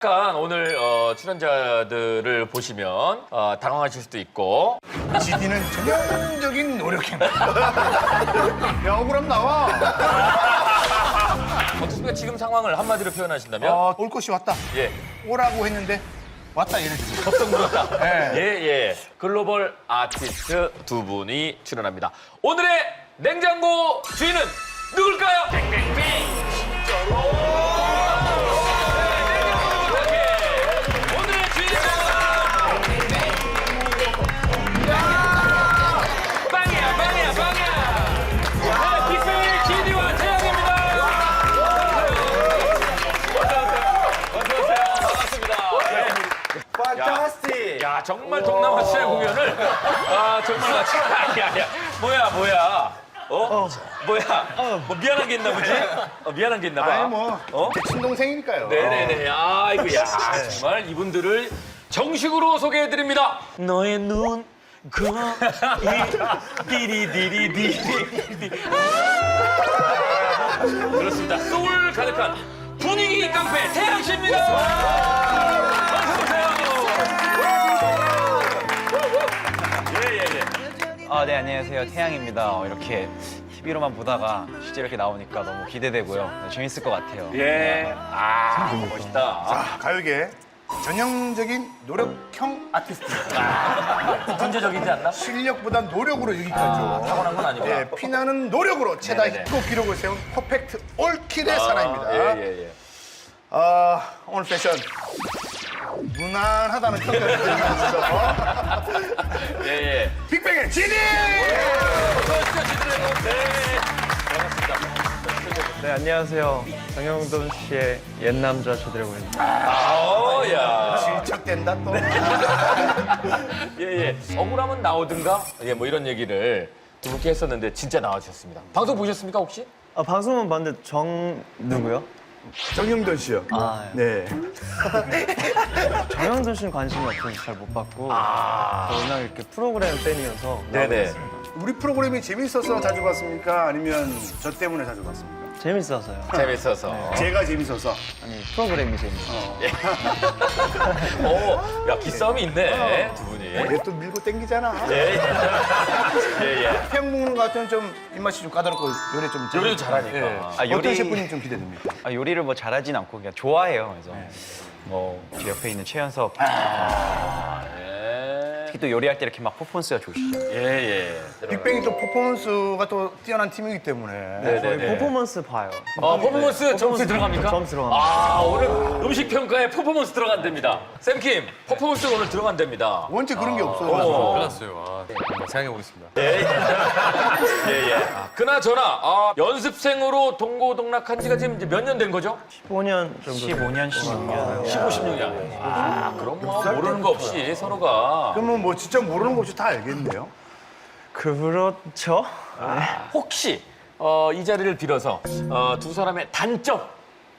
약간 오늘 출연자들을 보시면 당황하실 수도 있고 GD는 전형적인 노력형. 야, 억울함 나와. 어떻습니까? 지금 상황을 한마디로 표현하신다면? 올 것이 왔다. 예, 오라고 했는데 왔다 얘는 지금. 법정 물었다. 예. 예. 글로벌 아티스트 두 분이 출연합니다. 오늘의 냉장고 주인은 누굴까요? 땡땡땡. 오늘의 주인은 빵이야. 네, 빅뱅의 GD와 태양입니다. 어서오세요. 반갑습니다. 판타스틱! 야, 정말 동남아시아의 공연을 정말 같이 야. 뭐야? 뭐 미안한 게 있나 보지? 미안한 게 있나 봐. 아니 뭐, 제 친동생이니까요. 네네네. 아이고, 야, 정말 이분들을 정식으로 소개해드립니다. 너의 눈, 거이, 디리디리디리. 그렇습니다. 소울 가득한 분위기 깡패 태양 씨입니다. 어서 오세요. 예. 네, 안녕하세요. 태양입니다. 이렇게 TV로만 보다가 실제 이렇게 나오니까 너무 기대되고요. 재밌을 것 같아요. 예. 멋있다. 자, 가요계 전형적인 노력형 아티스트입니다. 존재적이지 않나? 실력보다 노력으로 여기까지. 타고난 건 아니구나. 예, 피나는 노력으로 최다 네네네. 히트곡 기록을 세운 퍼펙트 올킬의 사나이입니다. 예. 오늘 패션 무난하다는 평가를 드리면서 예. 빅뱅의 지니! 어서오십시오, 지드래곤. 네. 반갑습니다. 네, 안녕하세요. 정영돈 씨의 옛남자 최드래곤입니다. 야. 질척댄다 또. 예. 억울하면 나오든가? 예, 뭐 이런 얘기를 두 분께 했었는데 진짜 나와주셨습니다. 방송 보셨습니까, 혹시? 방송은 봤는데 누구요? 정영돈 씨요. 네. 정영돈 씨는 관심이 없어서 잘 못 봤고 워낙 이렇게 프로그램 팬이어서 네네. 우리 프로그램이 재밌어서 자주 봤습니까? 아니면 저 때문에 자주 봤습니까? 재밌어서요. 재밌어서. 제가 재밌어서. 아니 프로그램이 재밌어요. 야, 기싸움이 있네, 두 분이. 얘 또 밀고 땡기잖아. 예. 태양 먹는 것 같으면 좀 입맛이 좀 까다롭고 요리 좀 요리도 잘하니까. 예. 어떤 셰프님 좀 기대됩니까? 요리를 뭐 잘하진 않고 그냥 좋아해요. 그래서 뭐 옆에 있는 최연석 예. 특히 또 요리할 때 이렇게 막 퍼포먼스가 좋으시죠. 예. 빅뱅이 또 퍼포먼스가 또 뛰어난 팀이기 때문에. 네네네. 저희 퍼포먼스 봐요. 퍼포먼스 점수 들어갑니까? 점수 들어갑니다. 오늘 음식 평가에 퍼포먼스 들어간답니다. 샘킴, 퍼포먼스 오늘 들어간답니다. 원체 그런 게 없어요. 끝났어요. 한번 생각해보겠습니다. 예. 그나저나 연습생으로 동고동락한 지가 지금 이제 몇 년 된 거죠? 15년 정도. 15년, 16년. 15, 16년. 그럼 뭐 모르는 거 없이 서로가 그러면 뭐 진짜 모르는 거 없이 다 알겠네요. 그렇죠. 혹시 이 자리를 빌어서 두 사람의 단점,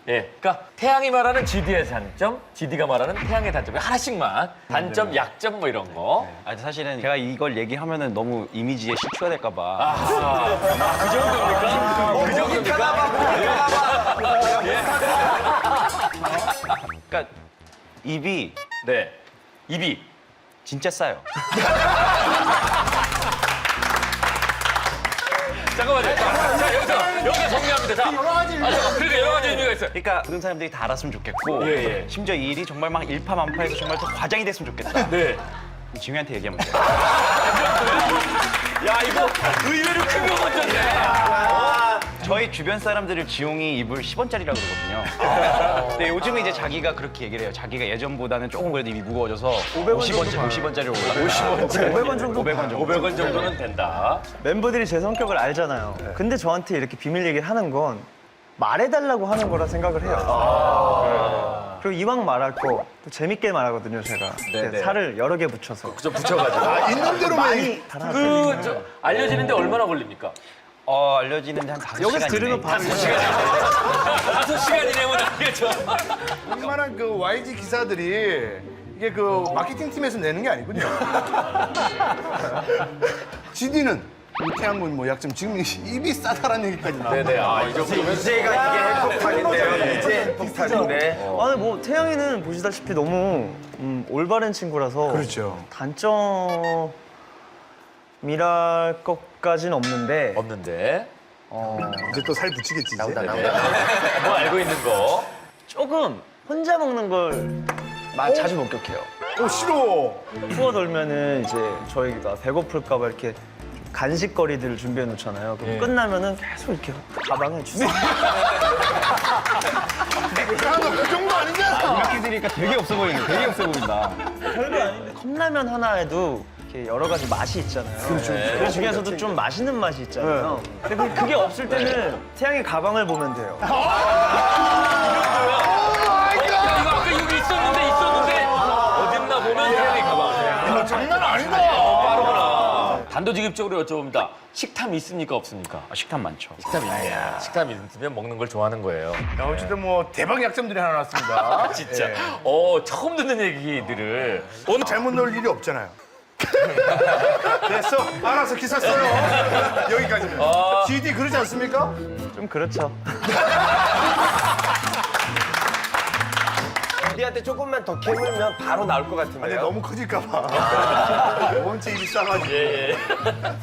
그러니까 태양이 말하는 GD의 단점, GD가 말하는 태양의 단점 하나씩만 단점, 약점 뭐 이런 거. 사실은 제가 이걸 얘기하면은 너무 이미지에 실추가 될까봐. 그 정도입니까? 그 정도입니까? 그러니까 입이 네. 입이. 진짜 싸요. 잠깐만요. 자, 여기서 정리합니다. 자, 그러니까 여러 가지 의미가 있어요. 그러니까 모든 사람들이 다 알았으면 좋겠고 예. 심지어 이 일이 정말 막 일파만파해서 정말 더 과장이 됐으면 좋겠다. 네. 지우한테 얘기하면 돼요. 야, 이거 의외로 큰 거 건졌네. 저희 주변 사람들을 지용이 입을 10원짜리라고 그러거든요. 근데 요즘에 이제 자기가 그렇게 얘기를 해요. 자기가 예전보다는 조금 그래도 입이 무거워져서 50원짜리로 올라가요. 500원 정도. 500원 정도. 500원 정도는 된다. 멤버들이 제 성격을 알잖아요. 근데 저한테 이렇게 비밀 얘기를 하는 건 말해달라고 하는 거라 생각을 해요. 그리고 이왕 말할 거 또 재밌게 말하거든요, 제가. 네네. 살을 여러 개 붙여서. 좀 붙여가지고. 있는 대로만 많이 달아서. 알려지는데 얼마나 걸립니까? 알려지는데 한 5시간 여기서 들으면 바로 5시간이 내면 알겠죠. 웬만한 그 YG 기사들이 이게 그 마케팅 팀에서 내는 게 아니군요. GD는 우리 태양군 뭐 약점 지금 입이 싸다라는 얘기까지 나와. 네네. 아, 이 정도면 이제가 이게 핵폭탄인데요. 이제 핵폭탄인데. 아니 뭐 태양이는 보시다시피 너무 올바른 친구라서 그렇죠. 단점이랄 것까지는 없는데 없는데. 이제 또 살 붙이겠지. 이제. 뭐 알고 있는 거. 조금 혼자 먹는 걸 자주 목격해요. 싫어. 투어 돌면은 이제 저희가 배고플까 봐 이렇게 간식거리들을 준비해 놓잖아요. 그럼 끝나면은 계속 이렇게 가방에 주세요. 야너그 정도 아니잖아. 이렇게 들으니까 되게 없어 보이네. 되게 없어 보인다. 별거 아닌데 컵라면 하나에도 이렇게 여러 가지 맛이 있잖아요. 그렇죠. 그 중에서도 좀 맛있는 맛이 있잖아요. 근데 그게 없을 때는 태양의 가방을 보면 돼요. 이거 아까 여기 있었는데 어딨나 보면 태양이 가방. 야, 장난 아니다. 빠르구나. 단도직입적으로 여쭤봅니다. 식탐 있습니까 없습니까? 아, 식탐 많죠. 식탐이 있냐. 식탐이 있으면 먹는 걸 좋아하는 거예요. 야, 어쨌든 뭐 대박 약점들이 하나 나왔습니다. 진짜. 예. 처음 듣는 얘기들을. 오늘 잘못 넣을 일이 없잖아요. 됐어. 알아서 기사 써요. 여기까지는. GD 그러지 않습니까? 좀 그렇죠. 우리한테 조금만 더 캐물면 바로 나올 것 아니 같은데요. 너무 커질까 봐. 번째 입이 싸가지고. 예.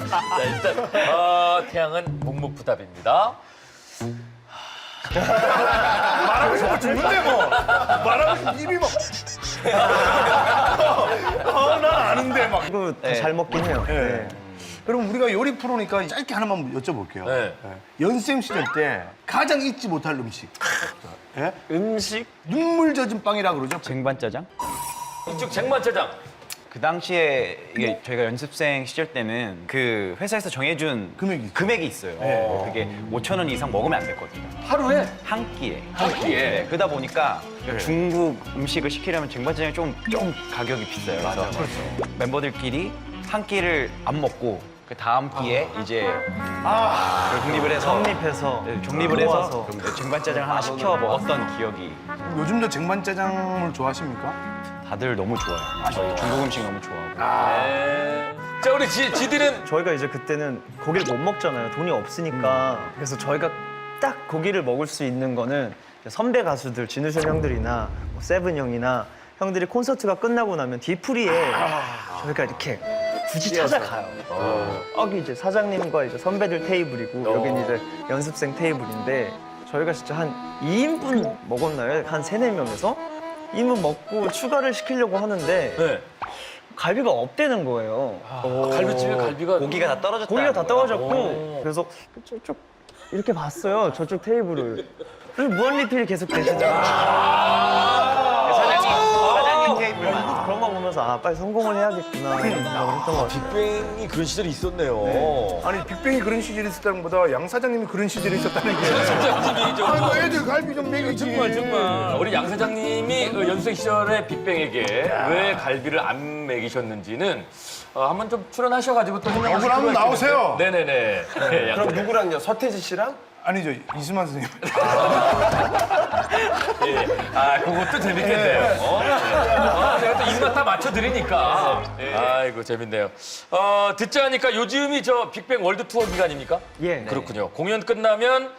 자, 일단 태양은 묵묵부답입니다. 말하고 싶어 죽는데 뭐. 말하고 싶어 입이 막. 난 아는데 막. 이거 다 잘 먹긴 해요. 네. 그럼 우리가 요리 프로니까 짧게 하나만 여쭤볼게요. 네. 연습생 시절 때 가장 잊지 못할 음식. 예? 음식? 눈물 젖은 빵이라 그러죠. 쟁반짜장? 이쪽 쟁반짜장. 그 당시에 이게 저희가 연습생 시절 때는 그 회사에서 정해준 금액이 있어요. 그게 5,000원 이상 먹으면 안 됐거든요. 하루에 한 끼에. 한 끼에. 네, 그러다 보니까 중국 음식을 시키려면 쟁반짜장이 좀 가격이 비싸요. 그래서 멤버들끼리 한 끼를 안 먹고 그 다음 끼에 이제 독립을 해서 성립해서 독립을 해서 모아서. 쟁반짜장 하나 시켜 먹었던 기억이 요즘도 쟁반짜장을 좋아하십니까? 다들 너무 좋아요. 저희 중국 음식 너무 좋아하고. 네. 자, 우리 지디는 저희가 이제 그때는 고기를 못 먹잖아요. 돈이 없으니까. 그래서 저희가 딱 고기를 먹을 수 있는 거는 선배 가수들, 진우션 형들이나 뭐 세븐 형이나 형들이 콘서트가 끝나고 나면 뒤풀이에 저희가 이렇게 굳이 찾아가요. 여기 이제 사장님과 이제 선배들 테이블이고 여기는 이제 연습생 테이블인데 저희가 진짜 한 2인분 먹었나요? 한 3, 4명에서 2인분 먹고 추가를 시키려고 하는데 네. 갈비가 없대는 거예요. 갈비집에 갈비가 고기가 다 떨어졌다. 고기가 다 떨어졌고 그래서 저쪽 이렇게 봤어요. 저쪽 테이블을. 그래서 무한리필이 계속 되시더라고요. 사장님 테이블만. 그런 거 보면서 아 빨리 성공을 해야겠구나 이런 생각을 했던 것 같아요. 빅뱅이 그런 시절이 있었네요. 아니 빅뱅이 그런 시절이 있었다는 것보다 양 사장님이 그런 시절이 있었다는 게. 사장님이 아이고 애들 갈비 좀 먹이지. 정말 우리 양 사장님이 그 연습생 시절에 빅뱅에게 왜 갈비를 안 먹이셨는지는 한번 좀 출연하셔가지고 또 해명하실 그럼 한번 필요가 나오세요. 있겠네요. 네네네. 네, 양 그럼 사장님. 누구랑요? 서태지 씨랑? 아니죠 이수만 선생님. 예. 그것도 재밌겠네요. 제가 또 입맛 다 맞춰드리니까. 아이고, 재밌네요. 듣자 하니까 요즘이 저 빅뱅 월드 투어 기간입니까? 예. 그렇군요. 공연 끝나면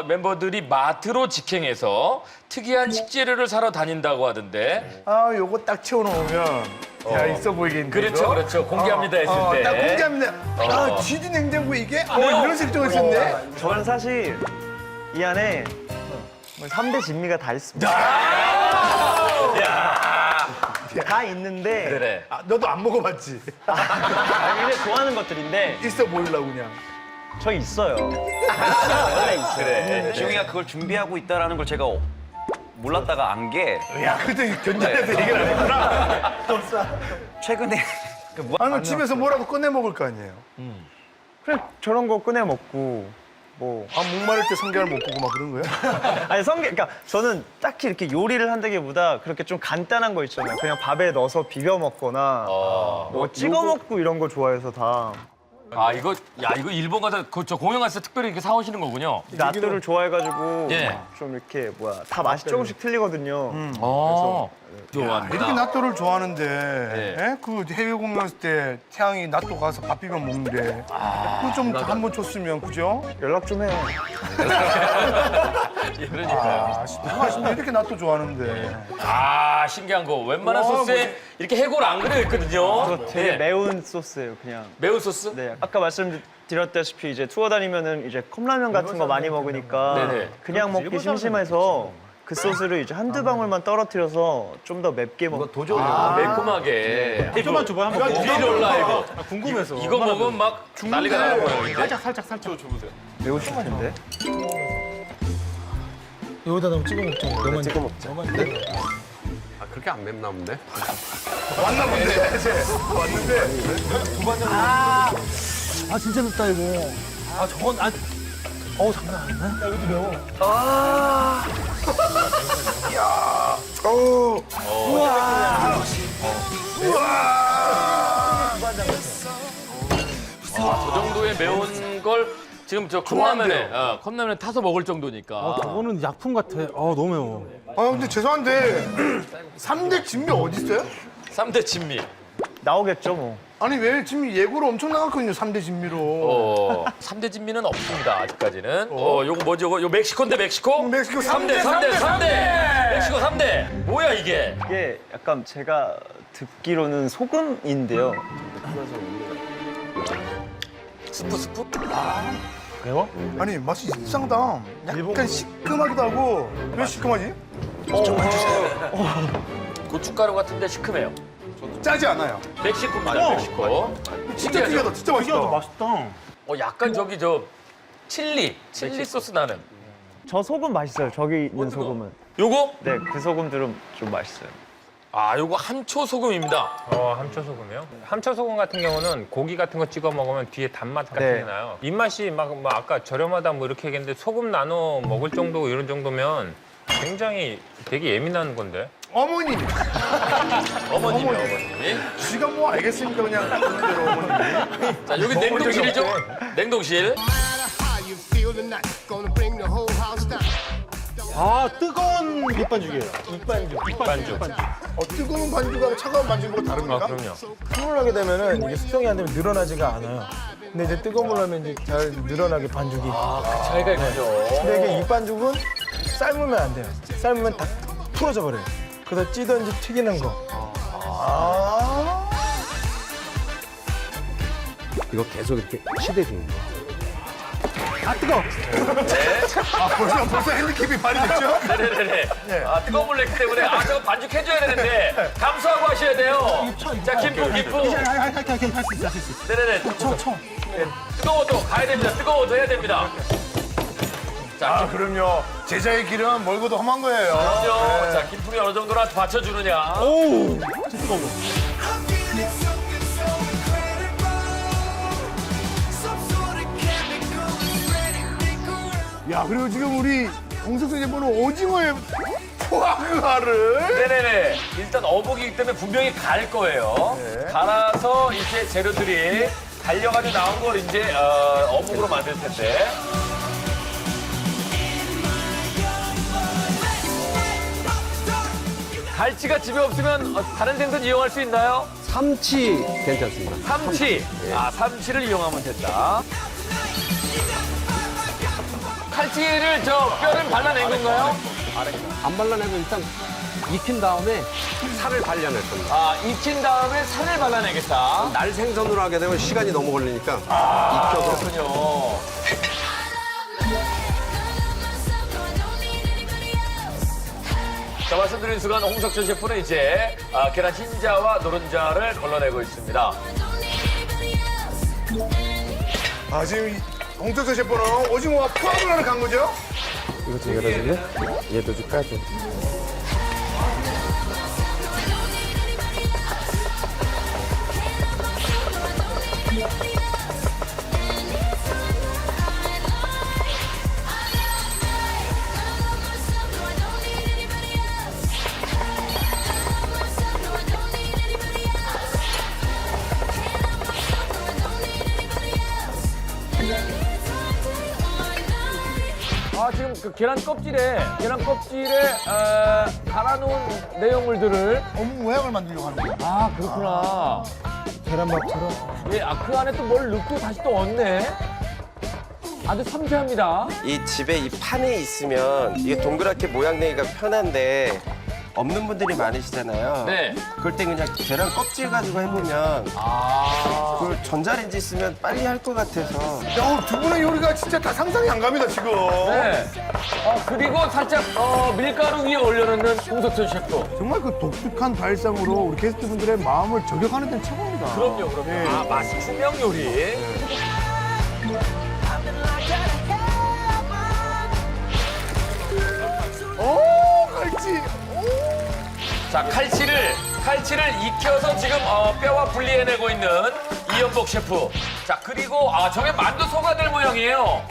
멤버들이 마트로 직행해서 특이한 식재료를 사러 다닌다고 하던데. 요거 딱 채워놓으면 야 있어 보이겠는데. 그렇죠, 이거? 그렇죠. 공개합니다 했을 때. 딱 공개합니다. GD 냉장고에 이게 이런 색조가 있었네. 저는 사실 이 안에 3대 진미가 다 있습니다. 다 있는데 그래. 너도 안 먹어봤지. 굉장히 좋아하는 것들인데 있어 보이려고 그냥. 저 있어요. 원래 있어요. 그래. 지웅이가 그걸 준비하고 있다라는 걸 제가 몰랐다가 안 게 야 그때 견전해서 얘기를 안 했구나. 최근에 아니 집에서 뭐라도 꺼내 먹을 거 아니에요. 그래 저런 거 꺼내 먹고 뭐 목마를 때 성게알 못 구고 막 그런 거야? 아니 그러니까 저는 딱히 이렇게 요리를 한다기보다 그렇게 좀 간단한 거 있잖아요. 그냥 밥에 넣어서 비벼 먹거나 뭐 찍어 먹고 이런 거 좋아해서 다. 아 이거 이거 일본 가서 저 공연 갔을 때 특별히 이렇게 사오시는 거군요. 나또를 좋아해가지고 예. 좀 이렇게 다 맛이 조금씩 틀리거든요. 좋아합니다. 이렇게 나또를 좋아하는데 네. 예? 그 해외 공연 갔을 때 태양이 나또 가서 밥 비벼 먹는데 그거 좀 한 번 줬으면 그죠? 연락 좀 해요. 그러니까요. 맛있네 이렇게 나또 좋아하는데 아 신기한 거. 웬만한 와, 소스에 이렇게 해골 안 그려 있거든요. 되게 네. 매운 소스예요, 그냥. 매운 소스? 네, 아까 말씀드렸다시피 이제 투어 다니면은 이제 컵라면 같은 거 많이 먹으니까 네네. 그냥 먹기 심심해서 그 소스를 이제 한두 방울만 떨어뜨려서 좀 더 맵게 먹. 매콤하게. 좀만 줘봐 한번. 위로 올라 이거. 궁금해서. 이거 먹으면 막 난리가 나는 모양인데. 살짝. 매우실 텐데. 여기다 너무 찍어 먹자. 너만 찍어 먹자. 아, 그렇게 안 맵나 본데? 왔나 본데 이제 왔는데 아 진짜 맵다 이거. 아 저건 장난 아니네. 야 이것도 매워. 저 정도의 매운 걸 지금 저 컵라면에 컵라면에 타서 먹을 정도니까. 저거는 약품 같아. 너무 매워. 아 근데 죄송한데 3대 진미 어디 있어요? 3대 진미. 나오겠죠, 뭐. 아니 왜 진미 예고로 엄청 나갔거든요 3대 진미로 3대 진미는 없습니다, 아직까지는. 요거 뭐지, 요거? 요 멕시코인데, 멕시코? 멕시코 3대. 멕시코 3대. 뭐야, 이게? 이게 약간 제가 듣기로는 소금인데요. 스프? 매워? 아니 맛이 이상하다 약간 시큼하기도 하고 왜 시큼하지? 고춧가루 같은데 시큼해요. 짜지 않아요 멕시코 맞아, 멕시코. 진짜 특이하다 진짜 맛있다 맛있다. 약간 저기 칠리 소스 나는. 저 소금 맛있어요, 저기 있는 소금은. 요거? 네, 그 소금들은 좀 맛있어요. 요거 함초 소금입니다. 함초 소금이요? 함초 소금 같은 경우는 고기 같은 거 찍어 먹으면 뒤에 단맛 같은 네. 게 나요. 입맛이 뭐 아까 저렴하다 뭐 이렇게 얘기했는데 소금 나눠 먹을 정도 이런 정도면 굉장히 되게 예민한 건데. 어머님 어머님이. 지가 뭐 알겠습니까 그냥 그런 대로 어머님이 자, 여기 냉동실이죠? 냉동실. 아 뜨거운 밑반죽이에요. 밑반죽. 뜨거운 반죽하고 차가운 반죽하고 다릅니까? 그럼요. 숨을 하게 되면은 이게 숙성이 안 되면 늘어나지가 않아요. 근데 이제 뜨거운 물로 하면 이제 잘 늘어나게 반죽이. 차이가 있군요. 근데 이게 밑반죽은 삶으면 안 돼요. 삶으면 다 풀어져 버려요. 그래서 찌든지 튀기는 거. 이거 계속 이렇게 치대주는 거야. 아 뜨거. 벌써 핸디캡이 발휘됐죠? 네네네. 뜨거운 물 냈기 때문에 저거 반죽해줘야 되는데 감수하고 하셔야 돼요. 자, 김풍. 할수 있어. 네네네. 뜨거워도 가야 됩니다. 뜨거워도 해야 됩니다. 아 그럼요 제자의 길은 멀고도 험한 거예요 그럼요. 자, 김풍이 어느 정도나 받쳐주느냐. 야 그리고 지금 우리 홍석수 셰프는 오징어에 포아그라를 네네네. 일단 어복이기 때문에 분명히 갈 거예요. 갈아서 이제 재료들이 갈려가지고 나온 걸 이제 어묵으로 만들 텐데. 갈치가 집에 없으면 다른 생선 이용할 수 있나요? 삼치 괜찮습니다. 삼치. 삼치를 이용하면 된다. 칼치를 뼈를 발라낸 건가요? 안 발라내고 일단 익힌 다음에 살을 발려낼 겁니다. 익힌 다음에 살을 발라내겠다. 날 생선으로 하게 되면 시간이 너무 걸리니까 그렇군요. 자, 말씀드린 순간 홍석천 셰프는 이제 계란 흰자와 노른자를 걸러내고 있습니다. 아 지금 홍석수 셰프는 오징어와 포아그라를 간 거죠? 이거 좀 열어줄래? 얘도 좀 까줘. 그 계란 껍질에 갈아놓은 내용물들을 어묵 모양을 만들려고 하는 거예요. 아 그렇구나. 계란밥처럼. 예, 그 안에 또 뭘 넣고 다시 또 얹네. 아주 섬세합니다. 이 집에 이 판에 있으면 이게 동그랗게 모양 내기가 편한데 없는 분들이 많으시잖아요. 네. 그럴 때 그냥 계란 껍질 가지고 해보면 그걸 전자레인지 쓰면 빨리 할 것 같아서 야, 두 분의 요리가 진짜 다 상상이 안 갑니다, 지금. 네. 그리고 살짝 밀가루 위에 올려놓는 홍석천 셰프. 정말 그 독특한 발상으로 우리 게스트분들의 마음을 저격하는 데는 최고입니다. 그럼요. 아, 맞춤형 요리. 오, 갈치. 자, 칼치를 익혀서 지금 뼈와 분리해내고 있는 이연복 셰프. 자, 그리고 저게 만두 소가될 모양이에요.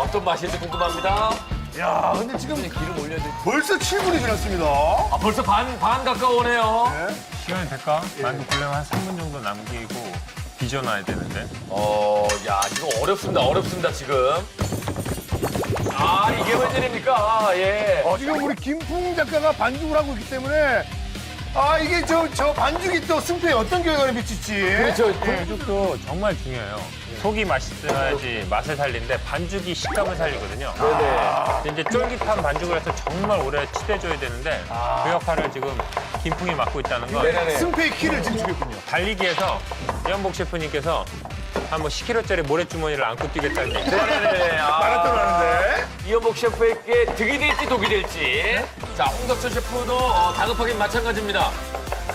어떤 맛일지 궁금합니다. 야, 근데 지금 기름 올려야 돼. 벌써 7분이 지났습니다. 벌써 반 가까워오네요. 시간이 될까? 만두 굴려면 한 3분 정도 남기고 빚어놔야 되는데. 야, 이거 어렵습니다, 지금. 이게 웬일입니까? 예. 지금 우리 김풍 작가가 반죽을 하고 있기 때문에 이게 저 반죽이 또 승패에 어떤 결과를 미칠지. 그렇죠. 반죽도 정말 중요해요. 속이 맛있어야지 맛을 살리는데 반죽이 식감을 살리거든요. 근데 이제 쫄깃한 반죽을 해서 정말 오래 치대줘야 되는데 그 역할을 지금 김풍이 맡고 있다는 건 승패의 키를 지금 주겠군요. 달리기에서 이현복 셰프님께서 한 10kg짜리 모래주머니를 안고 뛰겠다는 얘기. 네네네. 마라톤 하는데. 이연복 셰프에게 득이 될지 독이 될지. 자, 홍석천 셰프도 다급하긴 마찬가지입니다.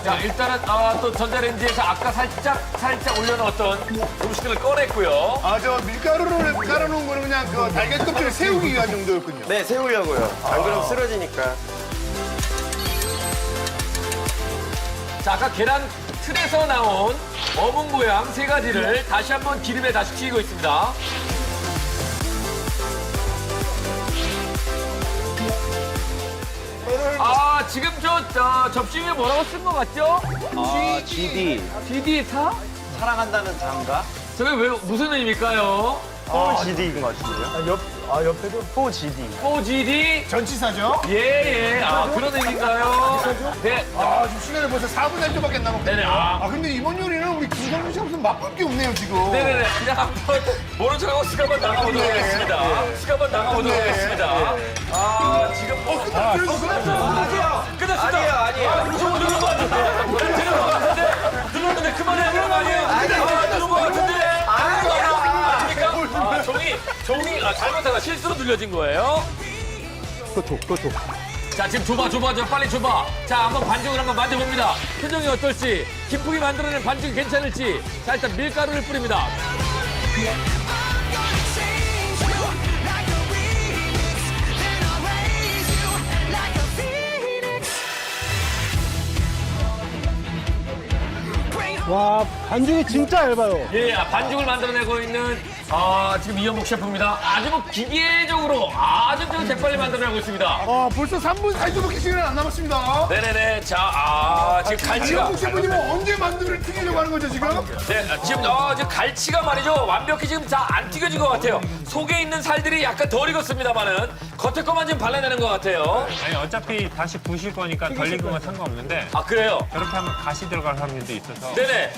자, 일단은 또 전자레인지에서 아까 살짝 올려놓았던 음식을 꺼냈고요. 저 밀가루를 깔아놓은 거는 그냥 그 달걀 껍질을 세우기 위한 정도였군요. 네, 세우려고요. 안 그러면 쓰러지니까. 자, 아까 계란 틀에서 나온 어묵 모양 3가지를 다시 한번 기름에 다시 튀기고 있습니다. 지금 접시 위에 뭐라고 쓴 것 같죠? GD. GD4? 사랑한다는 장가? 저게 왜 무슨 의미일까요? 4GD인 것 같은데요? 옆에도 4GD. 4GD? 전치사죠? 예. 그런 의미인가요? 네. 지금 시간이 벌써 4분의 1초밖에 안 남았거든요. 네네. 근데 이번 요리는 우리 김성민 씨 무슨 맛볼 게 없네요, 지금. 네네네. 그냥 한번 모른 척하고 스카번 나가보도록 네. 하겠습니다. 스카번 나가보도록 하겠습니다. 지금 끝났습니다. 아니에요. 누른 것 같은데? 되는 것 같은데? 눌렀는데 그만해야 되는 거 아니에요? 누른 것 같은데? 아닙니까? 종이 잘못하다 실수로 눌려진 거예요? 그거 줘. 자, 지금 줘봐. 빨리 줘봐. 자, 한번 반죽을 한번 만져봅니다. 표정이 어떨지, 김풍이 만들어낸 반죽이 괜찮을지. 자, 일단 밀가루를 뿌립니다. 와, 반죽이 진짜 얇아요. 예, 반죽을 만들어내고 있는 지금 이연복 셰프입니다. 아주 기계적으로 아주 재빨리 만들어내고 있습니다. 벌써 3분 40초밖에 시간이 안 남았습니다. 네네네. 자, 지금 갈치가. 이영국 셰프님은 언제 만두를 튀기려고 하는 거죠, 지금? 네, 지금 갈치가 말이죠. 완벽히 지금 다 안 튀겨진 것 같아요. 속에 있는 살들이 약간 덜 익었습니다만은 겉에 것만 지금 발라내는 것 같아요. 아니 어차피 다시 부실 거니까 덜 익은 건 상관없는데 그래요? 저렇게 하면 가시 들어갈 확률도 있어서 네네.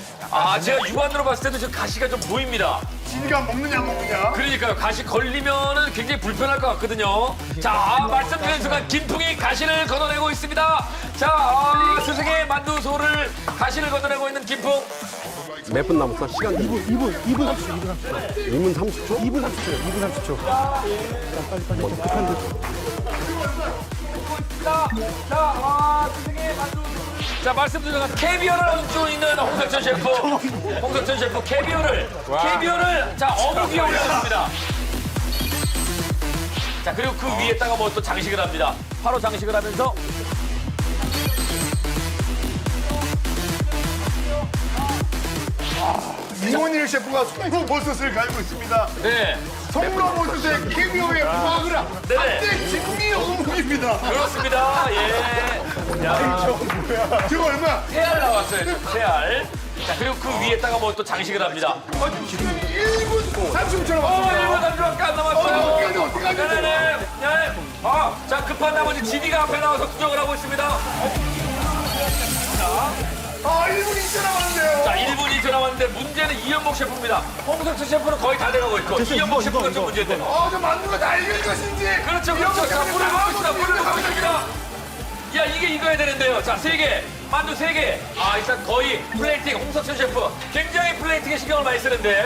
제가 육안으로 봤을 때도 지금 가시가 좀 보입니다. 진이가 먹느냐 안 먹느냐. 그러니까요. 가시 걸리면은 굉장히 불편할 것 같거든요. 자, 말씀드린 순간 김풍이 가시를 걷어내고 있습니다. 자, 스승의 만두소를 가시를 걷어내고 있는 김풍. 몇 분 남았어? 시간 2분 30초? 2분 30초. 스승의 만두소. 자, 말씀드린 순간 캐비어를 얹고 있는 홍석천 셰프. 캐비어를 어묵 위에 올려놓습니다. 자, 그리고 그 위에다가 뭐 또 장식을 합니다. 바로 장식을 하면서 이원일 셰프가 송로버섯을 갈고 있습니다. 네. 송로버섯의 캐비어의 부하그라 네네. 한대 진미 어묵입니다. 그렇습니다. 예. 저거 얼마? 태알 나왔어요. 태알. 자, 그리고 그 위에다가 뭐 또 장식을 합니다. 지금 1분 30초 어, 남았습니다. 1분 30초밖에 안 남았어요. 어떡하지? 네네네. 네. 자, 급한 나머지 GD가 앞에 나와서 구경을 하고 있습니다. 1분 2초 남았는데요. 자, 1분 2초 남았는데 문제는 이연복 셰프입니다. 홍석천 셰프는 거의 다 돼가고 있고 이연복 셰프가 좀 문제인데. 저 만두가 다 익은 것인지. 그렇죠, 그렇죠. 자, 물을 붓고 있습니다. 물을 붓고 있습니다. 야, 이게 익어야 되는데요. 자, 3개. 만두 3개. 일단 거의 플레이팅, 홍석천 셰프. 굉장히 플레이팅에 신경을 많이 쓰는데.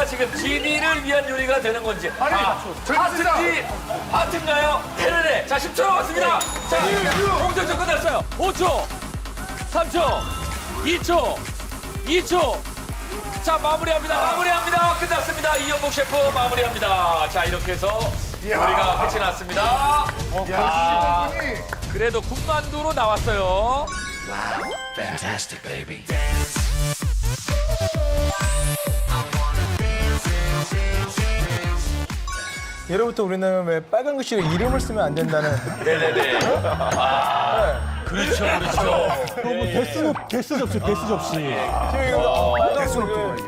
지금 GD를 위한 요리가 되는 건지. 하트인지, 하트인가요? 테레레. 자, 10초 남았습니다. 자, 홍석천 끝났어요. 5초, 3초, 2초. 자, 마무리합니다. 끝났습니다. 이연복 셰프 마무리합니다. 자, 이렇게 해서 요리가 끝이 났습니다. 그래도 군만두로 나왔어요. 예로부터 우리는 왜 빨간 글씨로 이름을 쓰면 안 된다는 네네네. 그렇죠. 개수 접시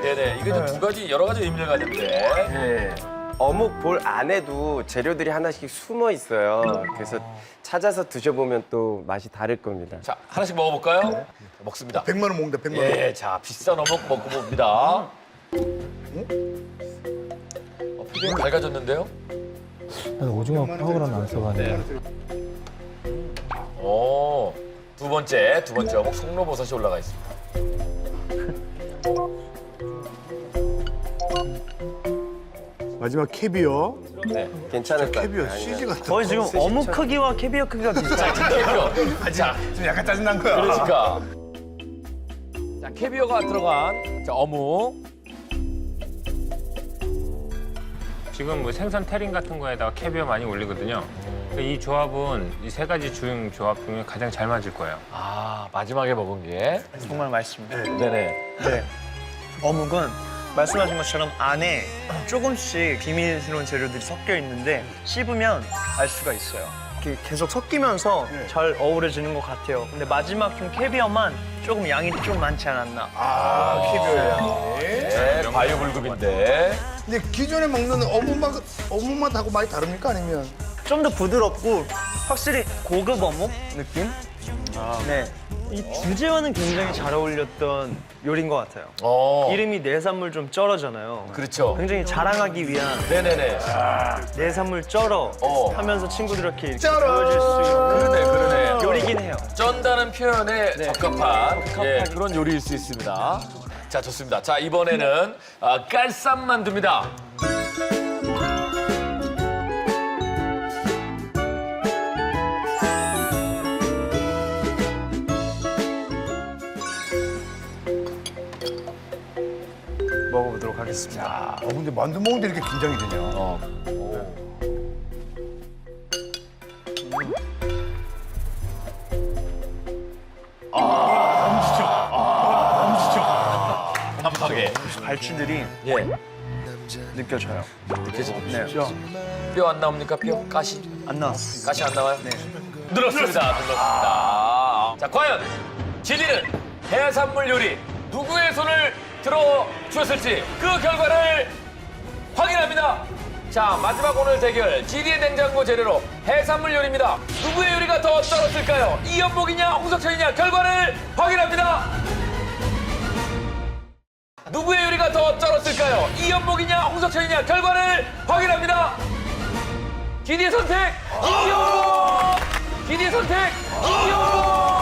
네네. 이게 좀 두 가지, 여러 가지 의미를 가졌는데. 어묵 볼 안에도 재료들이 하나씩 숨어 있어요. 그래서 찾아서 드셔보면 또 맛이 다를 겁니다. 자, 하나씩 먹어볼까요? 먹습니다. 100만 원 먹는다, 100만 원. 예, 자, 비싼 어묵 먹고 봅니다. 표정이 밝아졌는데요? 난 오징어 파우더는 안 써봤네. 두 번째 어묵 송로버섯이 올라가 있습니다. 마지막 캐비어. 네. 괜찮을 것 캐비어 같아요. CG 같아. 거의 지금 어묵 크기와 캐비어 크기가 비슷해요. 캐비어. 자, 좀 약간 짜증난 거야. 그러니까. 자, 캐비어가 들어간 자, 어묵. 지금 뭐 생선 테린 같은 거에다가 캐비어 많이 올리거든요. 이 조합은 이 세 가지 주요 조합 중에 가장 잘 맞을 거예요. 마지막에 먹은 게. 정말 맛있습니다. 네네. 네. 어묵은 말씀하신 것처럼 안에 조금씩 비밀스러운 재료들이 섞여 있는데 씹으면 알 수가 있어요. 이렇게 계속 섞이면서 잘 어우러지는 것 같아요. 근데 마지막 좀 캐비어만 조금 양이 좀 많지 않았나. 캐비어야. 네, 바이오불급인데. 근데 기존에 먹는 어묵맛하고 많이 다릅니까? 아니면? 좀 더 부드럽고 확실히 고급 어묵 느낌? 네. 이 주제와는 굉장히 잘 어울렸던 요리인 것 같아요. 이름이 내산물 좀 쩔어잖아요. 그렇죠. 굉장히 자랑하기 위한 네네네. 내산물 쩔어 어. 하면서 친구들 이렇게 쩔어. 보여줄 수 있는 그러네. 요리긴 해요. 쩐다는 표현에 적합한 그런 요리일 수 있습니다. 자, 좋습니다. 자, 이번에는 깔쌈 만두입니다. 먹어보도록 하겠습니다. 근데 만두 먹는데 이렇게 긴장이 되냐? 단박에. 갈치들이 예. 느껴져요. 느껴집니다. 네. 뼈 안 나옵니까? 뼈? 가시? 안 나왔어. 가시 안 나와요? 네. 늘었습니다. 자, 과연 GD는 해산물 요리 누구의 손을 들어 주었을지 그 결과를 확인합니다. 자, 마지막 오늘 대결 GD의 냉장고 재료로 해산물 요리입니다. 누구의 요리가 더 쩔었을까요? 이연복이냐 홍석천이냐 결과를 확인합니다. 누구의 요리가 더 쩔었을까요? 이연복이냐 홍석천이냐 결과를 확인합니다. GD의 선택 이연복! GD의 선택 이연복!